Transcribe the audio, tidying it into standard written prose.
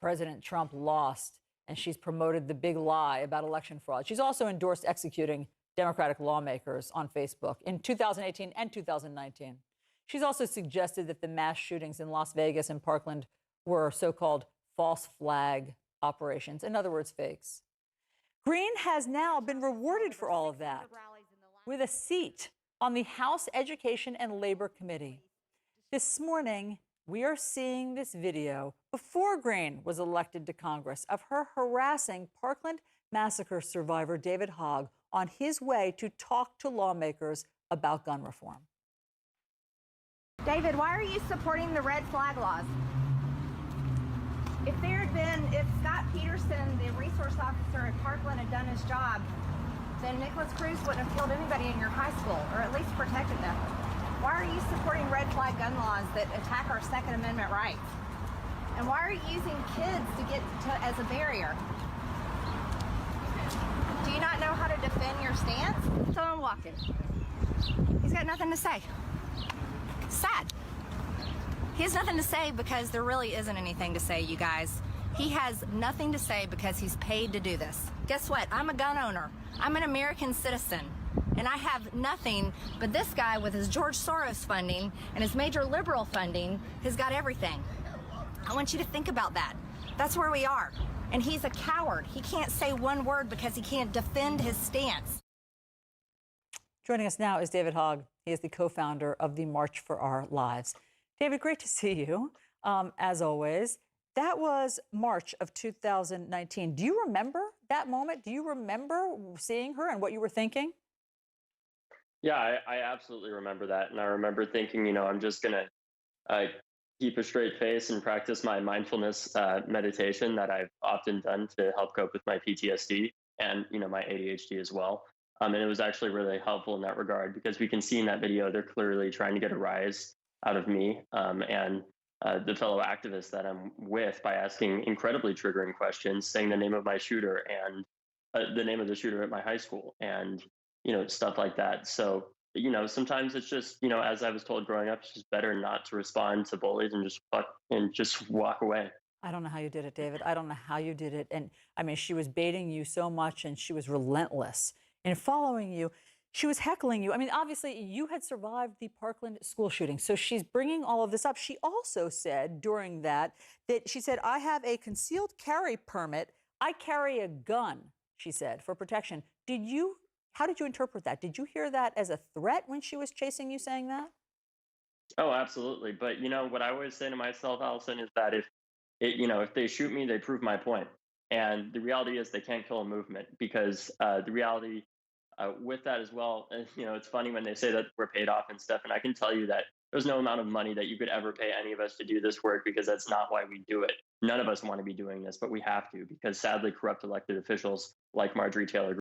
President Trump lost, and she's promoted the big lie about election fraud. She's also endorsed executing Democratic lawmakers on Facebook in 2018 and 2019. She's also suggested that the mass shootings in Las Vegas and Parkland were so-called false flag operations, in other words, fakes. Greene has now been rewarded for all of that with a seat on the House Education and Labor Committee. This morning, we are seeing this video before Greene was elected to Congress of her harassing Parkland massacre survivor David Hogg on his way to talk to lawmakers about gun reform. David, why are you supporting the red flag laws? If Scott Peterson, the resource officer at Parkland, had done his job, then Nicholas Cruz wouldn't have killed anybody in your high school, or at least protected them. Why are you supporting red flag gun laws that attack our Second Amendment rights? And why are you using kids as a barrier? Do you not know how to defend your stance? So I'm walking. He's got nothing to say. Sad. He has nothing to say because there really isn't anything to say, you guys. He has nothing to say because he's paid to do this. Guess what? I'm a gun owner. I'm an American citizen. And I have nothing, but this guy with his George Soros funding and his major liberal funding has got everything. I want you to think about that. That's where we are. And he's a coward. He can't say one word because he can't defend his stance. Joining us now is David Hogg. He is the co-founder of the March for Our Lives. David, great to see you, as always. That was March of 2019. Do you remember that moment? Do you remember seeing her and what you were thinking? Yeah, I absolutely remember that. And I remember thinking, I'm just going to keep a straight face and practice my mindfulness meditation that I've often done to help cope with my PTSD and, my ADHD as well. And it was actually really helpful in that regard because we can see in that video, they're clearly trying to get a rise out of me and the fellow activists that I'm with by asking incredibly triggering questions, saying the name of my shooter and the name of the shooter at my high school and, stuff like that. So, sometimes it's just, as I was told growing up, it's just better not to respond to bullies and just walk away. I don't know how you did it, David. I don't know how you did it. And I mean, she was baiting you so much and she was relentless in following you. She was heckling you. I mean, obviously, you had survived the Parkland school shooting. So she's bringing all of this up. She also said during that she said, I have a concealed carry permit. I carry a gun, she said, for protection. How did you interpret that? Did you hear that as a threat when she was chasing you saying that? Oh, absolutely. But, what I always say to myself, Allison, is that if they shoot me, they prove my point. And the reality is they can't kill a movement because the reality with that as well, it's funny when they say that we're paid off and stuff. And I can tell you that there's no amount of money that you could ever pay any of us to do this work because that's not why we do it. None of us want to be doing this, but we have to because sadly, corrupt elected officials like Marjorie Taylor